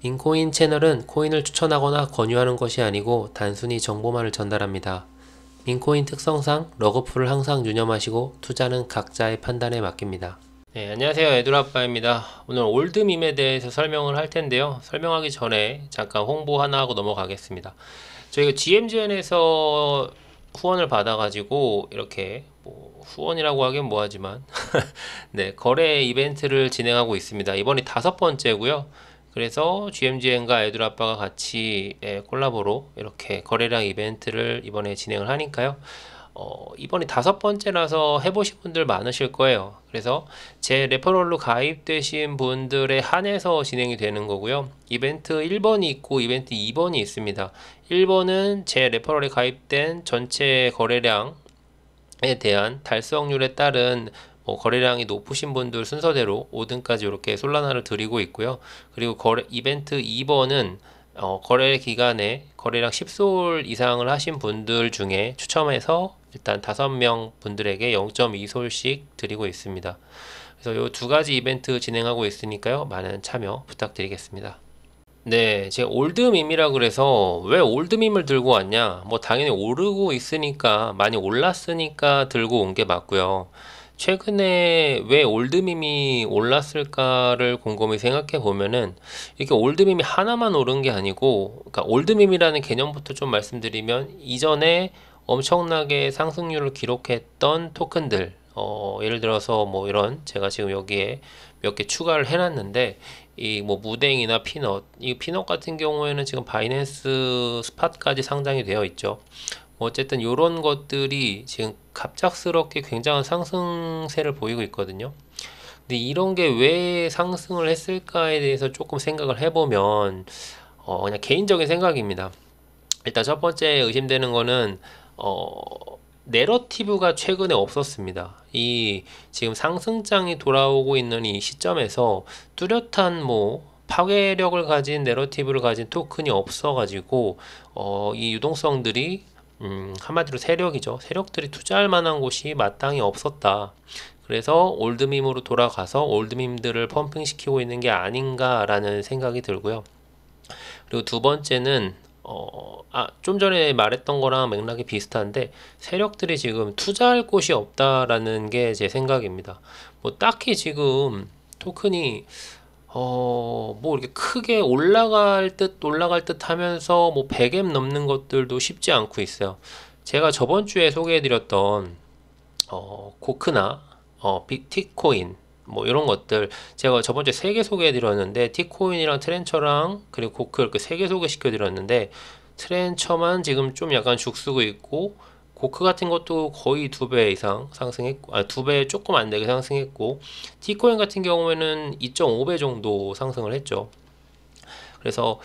민코인 채널은 코인을 추천하거나 권유하는 것이 아니고 단순히 정보만을 전달합니다. 민코인 특성상 러그풀을 항상 유념하시고 투자는 각자의 판단에 맡깁니다. 네, 안녕하세요. 에두라빠입니다. 오늘 올드밈에 대해서 설명을 할 텐데요. 설명하기 전에 잠깐 홍보 하나 하고 넘어가겠습니다. 저희가 GMGN에서 후원을 받아가지고 이렇게 뭐 후원이라고 하긴 뭐하지만 네, 거래 이벤트를 진행하고 있습니다. 이번이 5번째고요. 그래서 GMGN과 에두라빠가 같이 콜라보로 이렇게 거래량 이벤트를 이번에 진행을 하니까요. 이번이 5번째라서 해보신 분들 많으실 거예요. 그래서 제 레퍼럴로 가입되신 분들에 한해서 진행이 되는 거고요. 이벤트 1번이 있고 이벤트 2번이 있습니다. 1번은 제 레퍼럴에 가입된 전체 거래량에 대한 달성률에 따른 거래량이 높으신 분들 순서대로 5등까지 이렇게 솔라나를 드리고 있고요. 그리고 이벤트 2번은 거래 기간에 거래량 10솔 이상을 하신 분들 중에 추첨해서 일단 5명 분들에게 0.2솔씩 드리고 있습니다. 그래서 이 두 가지 이벤트 진행하고 있으니까요. 많은 참여 부탁드리겠습니다. 네, 제가 올드밈이라 그래서 왜 올드밈을 들고 왔냐? 뭐 당연히 오르고 있으니까 많이 올랐으니까 들고 온 게 맞고요. 최근에 왜 올드밈이 올랐을까를 곰곰이 생각해 보면은 이렇게 올드밈이 하나만 오른 게 아니고, 그러니까 올드밈이라는 개념부터 좀 말씀드리면 이전에 엄청나게 상승률을 기록했던 토큰들, 예를 들어서 뭐 이런 제가 지금 여기에 몇 개 추가를 해놨는데 이 뭐 무댕이나 피넛, 이 피넛 같은 경우에는 지금 바이낸스 스팟까지 상장이 되어 있죠. 어쨌든 이런 것들이 지금 갑작스럽게 굉장한 상승세를 보이고 있거든요. 근데 이런 게 왜 상승을 했을까에 대해서 조금 생각을 해보면 그냥 개인적인 생각입니다. 일단 첫 번째 의심되는 거는 내러티브가 최근에 없었습니다. 이 지금 상승장이 돌아오고 있는 이 시점에서 뚜렷한 뭐 파괴력을 가진 내러티브를 가진 토큰이 없어가지고 이 유동성들이 한마디로 세력이죠. 세력들이 투자할 만한 곳이 마땅히 없었다. 그래서 올드밈으로 돌아가서 올드밈들을 펌핑시키고 있는 게 아닌가라는 생각이 들고요. 그리고 두 번째는 좀 전에 말했던 거랑 맥락이 비슷한데 세력들이 지금 투자할 곳이 없다라는 게 제 생각입니다. 뭐 딱히 지금 토큰이 뭐 이렇게 크게 올라갈 듯 하면서 뭐 100M 넘는 것들도 쉽지 않고 있어요. 제가 저번 주에 소개해드렸던 고크나 티코인 뭐 이런 것들 제가 저번 주에 3개 소개해드렸는데 티코인이랑 트렌처랑 그리고 고크 이렇게 3개 소개시켜드렸는데 트렌처만 지금 좀 약간 죽쓰고 있고 고크 같은 것도 거의 2배 이상 상승했고 2배 조금 안 되게 상승했고 티코인 같은 경우에는 2.5배 정도 상승을 했죠. 그래서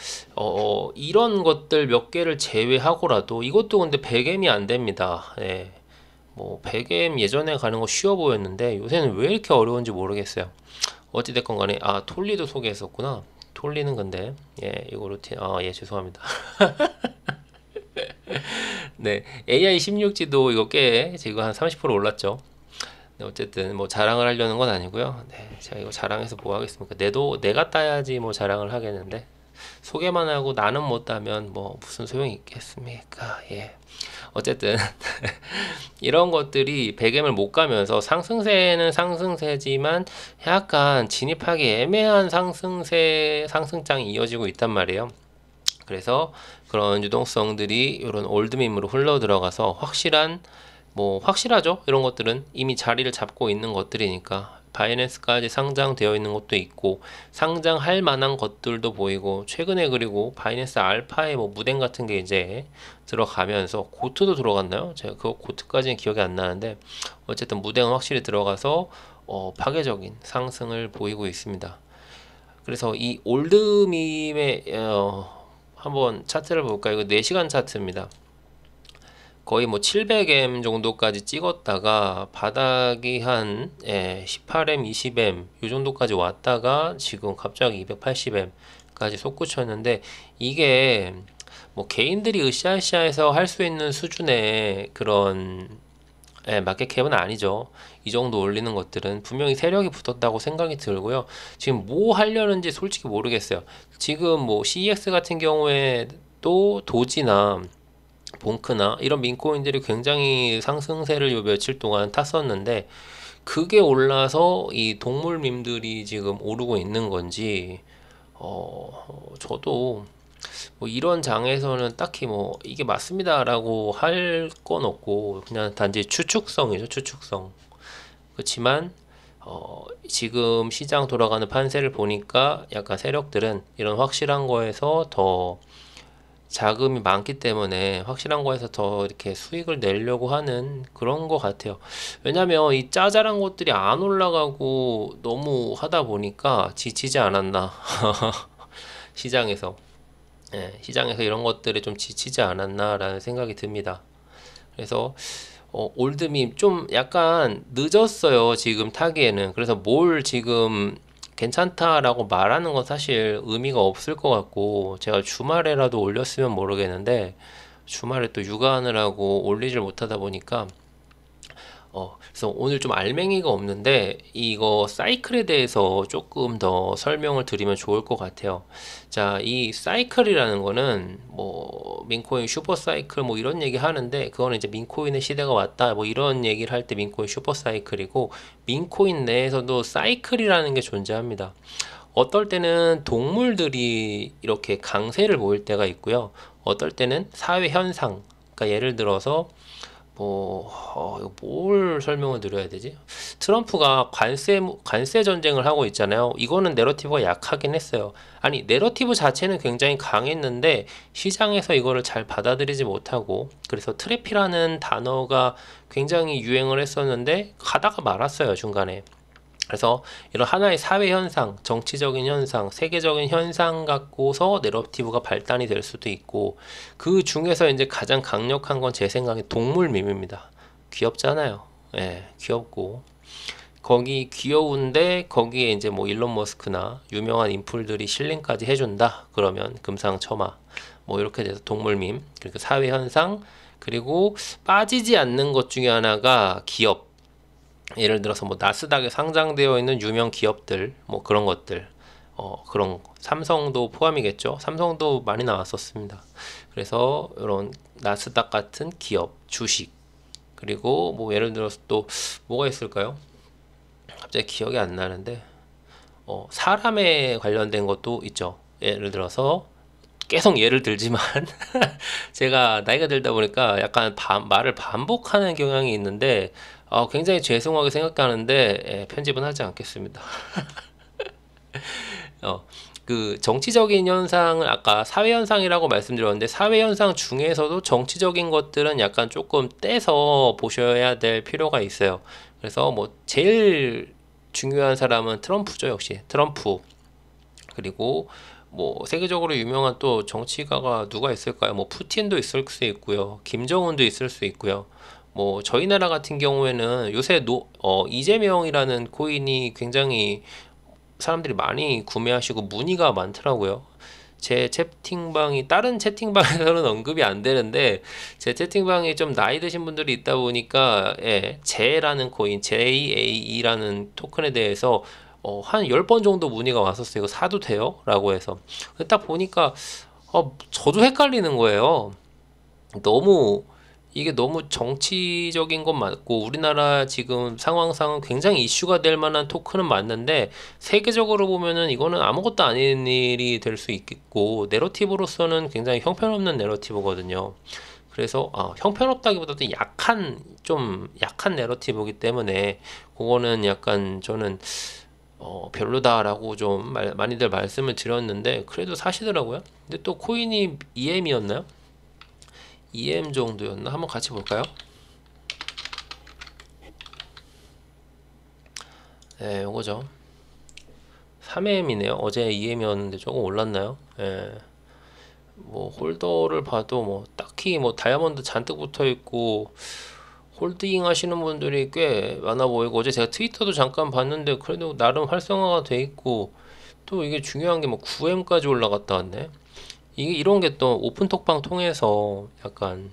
이런 것들 몇 개를 제외하고라도 이것도 근데 100M이 안 됩니다. 예. 뭐 100M 예전에 가는 거 쉬워 보였는데 요새는 왜 이렇게 어려운지 모르겠어요. 어찌됐건 간에 톨리도 소개했었구나. 톨리는 근데 이거 루틴 예 죄송합니다. 네, AI 16지도 이거 꽤 지금 한 30% 올랐죠. 네, 어쨌든 뭐 자랑을 하려는 건 아니고요. 네, 제가 이거 자랑해서 뭐 하겠습니까? 내가 따야지 뭐 자랑을 하겠는데 소개만 하고 나는 못 따면 뭐 무슨 소용이 있겠습니까? 예. 어쨌든 이런 것들이 100M을 못 가면서 상승세는 상승세지만 약간 진입하기 애매한 상승장이 이어지고 있단 말이에요. 그래서 그런 유동성들이 이런 올드밈으로 흘러 들어가서 확실하죠. 이런 것들은 이미 자리를 잡고 있는 것들이니까 바이낸스까지 상장되어 있는 것도 있고 상장할 만한 것들도 보이고 최근에 그리고 바이낸스 알파에 뭐 무댕 같은 게 이제 들어가면서 고트도 들어갔나요? 제가 그 고트까지는 기억이 안 나는데 어쨌든 무댕은 확실히 들어가서 파괴적인 상승을 보이고 있습니다. 그래서 이 올드밈의 한번 차트를 볼까요? 이거 4시간 차트입니다. 거의 뭐 700M 정도까지 찍었다가 바닥이 한 18M, 20M 이 정도까지 왔다가 지금 갑자기 280M까지 솟구쳤는데 이게 뭐 개인들이 으쌰으쌰해서 할 수 있는 수준의 그런 예, 마켓캡은 아니죠. 이 정도 올리는 것들은 분명히 세력이 붙었다고 생각이 들고요. 지금 뭐 하려는지 솔직히 모르겠어요. 지금 뭐 CEX 같은 경우에 또 도지나 봉크나 이런 민코인들이 굉장히 상승세를 요 며칠 동안 탔었는데 그게 올라서 이 동물밈들이 지금 오르고 있는 건지 저도 뭐 이런 장에서는 딱히 뭐 이게 맞습니다라고 할 건 없고 그냥 단지 추측성이죠, 추측성. 그렇지만 지금 시장 돌아가는 판세를 보니까 약간 세력들은 이런 확실한 거에서 더 자금이 많기 때문에 확실한 거에서 더 이렇게 수익을 내려고 하는 그런 거 같아요. 왜냐면 이 짜잘한 것들이 안 올라가고 너무 하다 보니까 지치지 않았나 시장에서. 예, 시장에서 이런 것들이 좀 지치지 않았나라는 생각이 듭니다. 그래서 올드밈 좀 약간 늦었어요. 지금 타기에는. 그래서 뭘 지금 괜찮다라고 말하는 건 사실 의미가 없을 것 같고 제가 주말에라도 올렸으면 모르겠는데 주말에 또 육아하느라고 올리질 못하다 보니까 그래서 오늘 좀 알맹이가 없는데 이거 사이클에 대해서 조금 더 설명을 드리면 좋을 것 같아요. 자, 이 사이클이라는 거는 뭐 민코인 슈퍼 사이클 뭐 이런 얘기 하는데 그거는 이제 민코인의 시대가 왔다 뭐 이런 얘기를 할 때 민코인 슈퍼 사이클이고 민코인 내에서도 사이클이라는 게 존재합니다. 어떨 때는 동물들이 이렇게 강세를 보일 때가 있고요. 어떨 때는 사회 현상, 그러니까 예를 들어서 이거 뭘 설명을 드려야 되지? 트럼프가 관세 전쟁을 하고 있잖아요. 이거는 내러티브가 약하긴 했어요. 아니, 내러티브 자체는 굉장히 강했는데 시장에서 이거를 잘 받아들이지 못하고 그래서 트래피라는 단어가 굉장히 유행을 했었는데 가다가 말았어요, 중간에. 그래서 이런 하나의 사회 현상, 정치적인 현상, 세계적인 현상 갖고서 내러티브가 발단이 될 수도 있고 그 중에서 이제 가장 강력한 건 제 생각에 동물밈입니다. 귀엽잖아요. 예, 귀엽고 거기 귀여운데 거기에 이제 뭐 일론 머스크나 유명한 인풀들이 실링까지 해준다. 그러면 금상첨화 뭐 이렇게 돼서 동물밈 그리고 사회 현상 그리고 빠지지 않는 것 중에 하나가 기업. 예를 들어서 뭐 나스닥에 상장되어 있는 유명 기업들 뭐 그런 것들 그런 삼성도 포함이겠죠. 삼성도 많이 나왔었습니다. 그래서 이런 나스닥 같은 기업 주식 그리고 뭐 예를 들어서 또 뭐가 있을까요? 갑자기 기억이 안 나는데 사람에 관련된 것도 있죠. 예를 들어서 계속 예를 들지만 제가 나이가 들다 보니까 약간 말을 반복하는 경향이 있는데 굉장히 죄송하게 생각하는데 편집은 하지 않겠습니다. 그 정치적인 현상을 아까 사회 현상이라고 말씀드렸는데 사회 현상 중에서도 정치적인 것들은 약간 조금 떼서 보셔야 될 필요가 있어요. 그래서 뭐 제일 중요한 사람은 트럼프죠, 역시 트럼프. 그리고 뭐 세계적으로 유명한 또 정치가가 누가 있을까요? 뭐 푸틴도 있을 수 있고요. 김정은도 있을 수 있고요. 뭐 저희 나라 같은 경우에는 요새 이재명이라는 코인이 굉장히 사람들이 많이 구매하시고 문의가 많더라고요. 제 채팅방이 다른 채팅방에서는 언급이 안 되는데 제 채팅방에 좀 나이 드신 분들이 있다 보니까 제라는 코인, JAE라는 토큰에 대해서 한 10번 정도 문의가 왔었어요. 이거 사도 돼요? 라고 해서. 근데 딱 보니까 저도 헷갈리는 거예요. 너무 이게 너무 정치적인 건 맞고 우리나라 지금 상황상은 굉장히 이슈가 될 만한 토큰은 맞는데 세계적으로 보면은 이거는 아무것도 아닌 일이 될 수 있겠고 내러티브로서는 굉장히 형편없는 내러티브거든요. 그래서 형편없다기보다도 좀 약한 내러티브이기 때문에 그거는 약간 저는 별로다라고 좀 많이들 말씀을 드렸는데 그래도 사시더라고요. 근데 또 코인이 EM이었나요? EM 정도였나? 한번 같이 볼까요? 네, 요거죠. 3M이네요. 어제 2M이었는데 조금 올랐나요? 예. 뭐 홀더를 봐도 뭐 딱히 뭐 다이아몬드 잔뜩 붙어 있고 홀딩 하시는 분들이 꽤 많아 보이고 어제 제가 트위터도 잠깐 봤는데 그래도 나름 활성화가 돼 있고 또 이게 중요한 게 뭐 9M까지 올라갔다 왔네. 이게 이런 게 또 오픈톡방 통해서 약간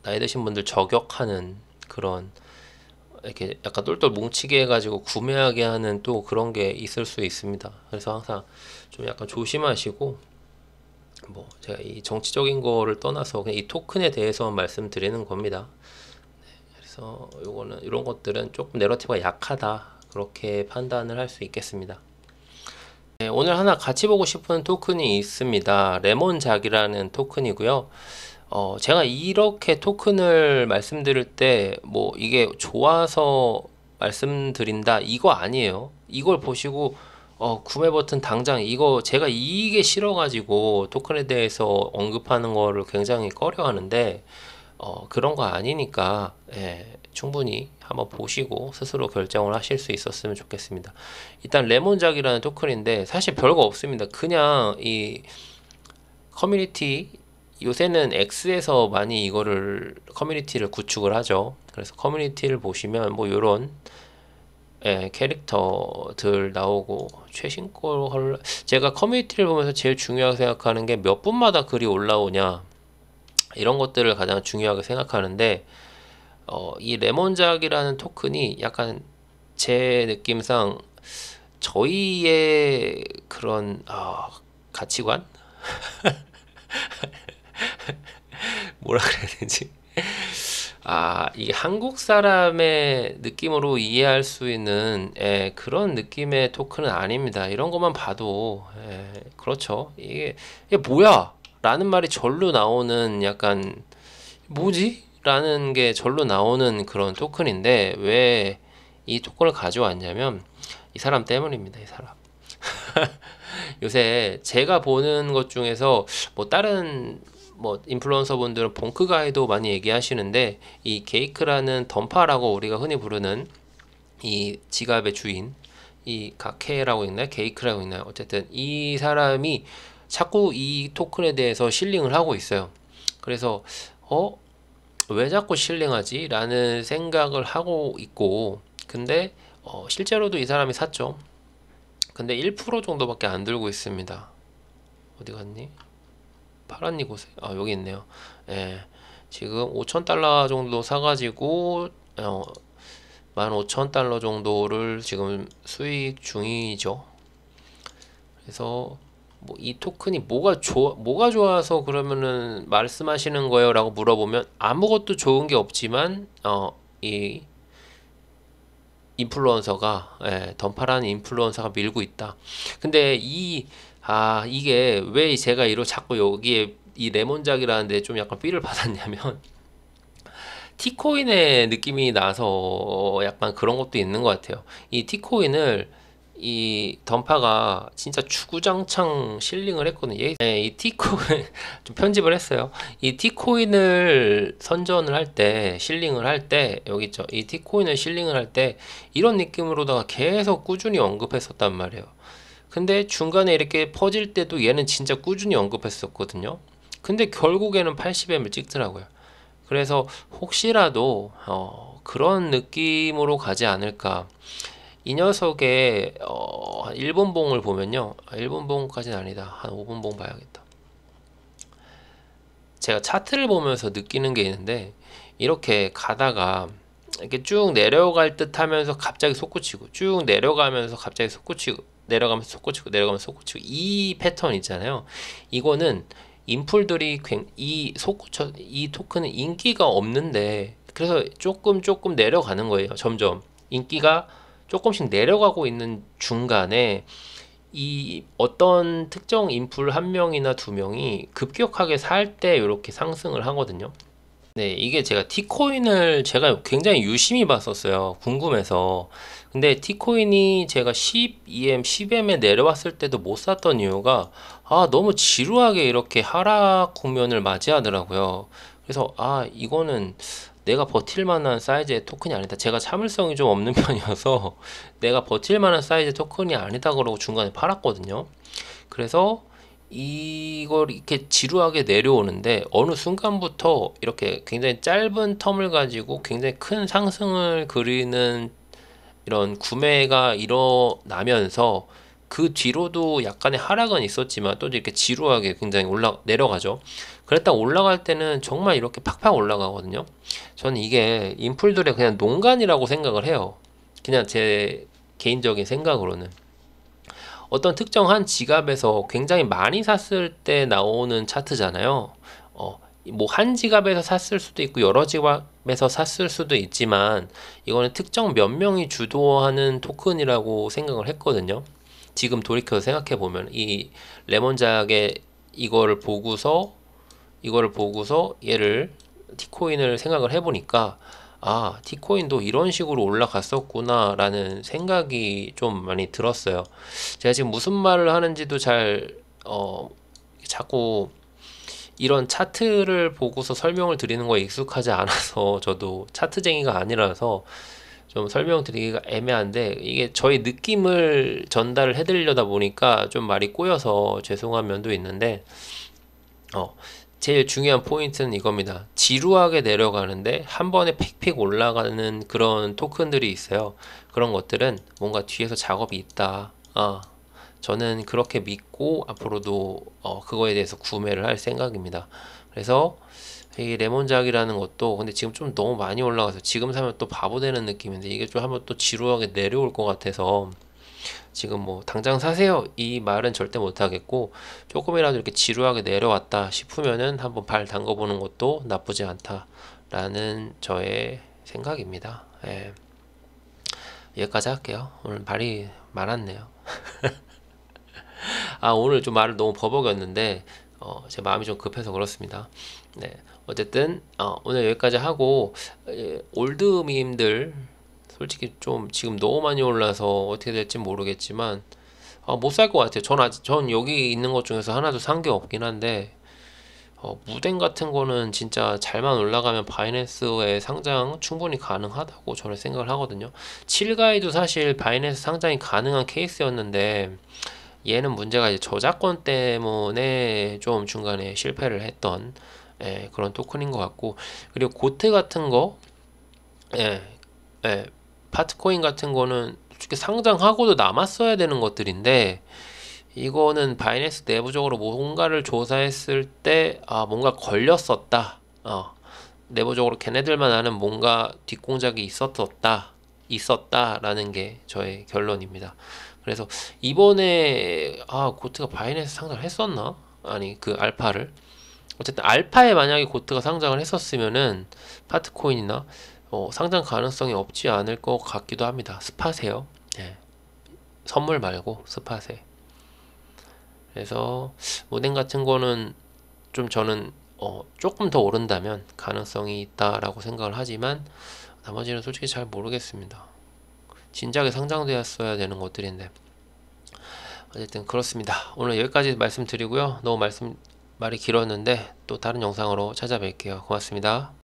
나이 드신 분들 저격하는 그런 이렇게 약간 똘똘 뭉치게 해가지고 구매하게 하는 또 그런 게 있을 수 있습니다. 그래서 항상 좀 약간 조심하시고, 뭐 제가 이 정치적인 거를 떠나서 그냥 이 토큰에 대해서만 말씀드리는 겁니다. 그래서 요거는 이런 것들은 조금 내러티브가 약하다 그렇게 판단을 할 수 있겠습니다. 네, 오늘 하나 같이 보고 싶은 토큰이 있습니다. 레몬작이라는 토큰이고요. 제가 이렇게 토큰을 말씀드릴 때 뭐 이게 좋아서 말씀드린다 이거 아니에요. 이걸 보시고 구매 버튼 당장 이거 제가 이게 싫어가지고 토큰에 대해서 언급하는 거를 굉장히 꺼려하는데 그런 거 아니니까 충분히 한번 보시고 스스로 결정을 하실 수 있었으면 좋겠습니다. 일단 레몬작이라는 토큰인데 사실 별거 없습니다. 그냥 이 커뮤니티 요새는 X에서 많이 이거를 커뮤니티를 구축을 하죠. 그래서 커뮤니티를 보시면 뭐 요런 캐릭터들 나오고 최신 걸 제가 커뮤니티를 보면서 제일 중요하게 생각하는 게 몇 분마다 글이 올라오냐 이런 것들을 가장 중요하게 생각하는데 이 레몬작이라는 토큰이 약간 제 느낌상 저희의 그런 가치관? 뭐라 그래야 되지? 이게 한국 사람의 느낌으로 이해할 수 있는 그런 느낌의 토큰은 아닙니다. 이런 것만 봐도 그렇죠. 이게 뭐야? 라는 말이 절로 나오는 약간 뭐지? 라는 게 절로 나오는 그런 토큰인데 왜 이 토큰을 가져왔냐면 이 사람 때문입니다. 이 사람. 요새 제가 보는 것 중에서 뭐 다른 뭐 인플루언서 분들은 봉크 가이도 많이 얘기하시는데 이 게이크라는 던파라고 우리가 흔히 부르는 이 지갑의 주인 이 가케라고 있나요? 게이크라고 있나요? 어쨌든 이 사람이 자꾸 이 토큰에 대해서 실링을 하고 있어요. 그래서 왜 자꾸 실링하지? 라는 생각을 하고 있고 근데 실제로도 이 사람이 샀죠. 근데 1% 정도밖에 안 들고 있습니다. 어디 갔니? 파란 이곳에 여기 있네요. 지금 5,000달러 정도 사가지고 15,000달러 정도를 지금 수익 중이죠. 그래서 뭐 이 토큰이 뭐가 좋아서 그러면은 말씀하시는 거예요? 라고 물어보면 아무것도 좋은 게 없지만 이 인플루언서가 던파라는 인플루언서가 밀고 있다. 근데 이게 왜 제가 자꾸 여기에 이 레몬작이라는데 좀 약간 삐를 받았냐면 티코인의 느낌이 나서 약간 그런 것도 있는 것 같아요. 이 티코인을 이 던파가 진짜 주구장창 실링을 했거든요. 이 티코인 좀 편집을 했어요. 이 티코인을 선전을 할 때 실링을 할 때 여기 있죠. 이 티코인을 실링을 할 때 이런 느낌으로다가 계속 꾸준히 언급했었단 말이에요. 근데 중간에 이렇게 퍼질 때도 얘는 진짜 꾸준히 언급했었거든요. 근데 결국에는 80M을 찍더라고요. 그래서 혹시라도 그런 느낌으로 가지 않을까. 이 녀석의 한 1분봉을 보면요. 1분봉까지는 아니다. 한 5분봉 봐야겠다. 제가 차트를 보면서 느끼는 게 있는데 이렇게 가다가 이렇게 쭉 내려갈 듯 하면서 갑자기 솟구치고 쭉 내려가면서 갑자기 솟구치고 내려가면서 솟구치고 내려가면서 솟구치고 이 패턴 있잖아요. 이거는 인풀들이 이 토큰은 인기가 없는데 그래서 조금 내려가는 거예요. 점점 인기가 조금씩 내려가고 있는 중간에 이 어떤 특정 인풀 한 명이나 두 명이 급격하게 살 때 이렇게 상승을 하거든요. 네, 이게 제가 T코인을 제가 굉장히 유심히 봤었어요. 궁금해서. 근데 T코인이 제가 12M, 10M에 내려왔을 때도 못 샀던 이유가 너무 지루하게 이렇게 하락 국면을 맞이하더라고요. 그래서 이거는 내가 버틸 만한 사이즈의 토큰이 아니다. 제가 참을성이 좀 없는 편이어서 내가 버틸 만한 사이즈의 토큰이 아니다 그러고 중간에 팔았거든요. 그래서 이걸 이렇게 지루하게 내려오는데 어느 순간부터 이렇게 굉장히 짧은 텀을 가지고 굉장히 큰 상승을 그리는 이런 구매가 일어나면서 그 뒤로도 약간의 하락은 있었지만 또 이렇게 지루하게 굉장히 내려가죠. 그랬다 올라갈 때는 정말 이렇게 팍팍 올라가거든요. 저는 이게 인풀들의 그냥 농간이라고 생각을 해요. 그냥 제 개인적인 생각으로는. 어떤 특정한 지갑에서 굉장히 많이 샀을 때 나오는 차트잖아요. 뭐 한 지갑에서 샀을 수도 있고 여러 지갑에서 샀을 수도 있지만 이거는 특정 몇 명이 주도하는 토큰이라고 생각을 했거든요. 지금 돌이켜서 생각해 보면 이 레몬작의 이거를 보고서 얘를 티코인을 생각을 해보니까 아, 티코인도 이런 식으로 올라갔었구나 라는 생각이 좀 많이 들었어요. 제가 지금 무슨 말을 하는지도 자꾸 이런 차트를 보고서 설명을 드리는 거에 익숙하지 않아서 저도 차트쟁이가 아니라서 좀 설명드리기가 애매한데 이게 저희 느낌을 전달을 해드리려다 보니까 좀 말이 꼬여서 죄송한 면도 있는데 제일 중요한 포인트는 이겁니다. 지루하게 내려가는데 한 번에 픽픽 올라가는 그런 토큰들이 있어요. 그런 것들은 뭔가 뒤에서 작업이 있다. 저는 그렇게 믿고 앞으로도 그거에 대해서 구매를 할 생각입니다. 그래서 이 레몬작이라는 것도 근데 지금 좀 너무 많이 올라가서 지금 사면 또 바보 되는 느낌인데 이게 좀 한번 또 지루하게 내려올 것 같아서 지금 뭐 당장 사세요 이 말은 절대 못 하겠고 조금이라도 이렇게 지루하게 내려왔다 싶으면은 한번 발 담궈보는 것도 나쁘지 않다라는 저의 생각입니다. 예. 여기까지 할게요. 오늘 말이 많았네요. 오늘 좀 말을 너무 버벅였는데 제 마음이 좀 급해서 그렇습니다. 네, 어쨌든 오늘 여기까지 하고 올드밈들 솔직히 좀 지금 너무 많이 올라서 어떻게 될지 모르겠지만 못 살 것 같아요. 전 여기 있는 것 중에서 하나도 산 게 없긴 한데 무덴 같은 거는 진짜 잘만 올라가면 바이낸스에 상장 충분히 가능하다고 저는 생각을 하거든요. 7가에도 사실 바이낸스 상장이 가능한 케이스였는데 얘는 문제가 이제 저작권 때문에 좀 중간에 실패를 했던 그런 토큰인 것 같고 그리고 고트 같은 거 파트코인 같은 거는 솔직히 상장하고도 남았어야 되는 것들인데 이거는 바이낸스 내부적으로 뭔가를 조사했을 때 뭔가 걸렸었다. 내부적으로 걔네들만 아는 뭔가 뒷공작이 있었다라는 게 저의 결론입니다. 그래서 이번에 고트가 바이낸스 상장을 했었나? 아니 그 알파를 어쨌든 알파에 만약에 고트가 상장을 했었으면은 파트코인이나 상장 가능성이 없지 않을 것 같기도 합니다. 스팟에요. 네. 선물 말고 스팟에. 그래서 모덴 같은 거는 좀 저는 조금 더 오른다면 가능성이 있다라고 생각을 하지만 나머지는 솔직히 잘 모르겠습니다. 진작에 상장되었어야 되는 것들인데 어쨌든 그렇습니다. 오늘 여기까지 말씀드리고요. 너무 말이 길었는데 또 다른 영상으로 찾아뵐게요. 고맙습니다.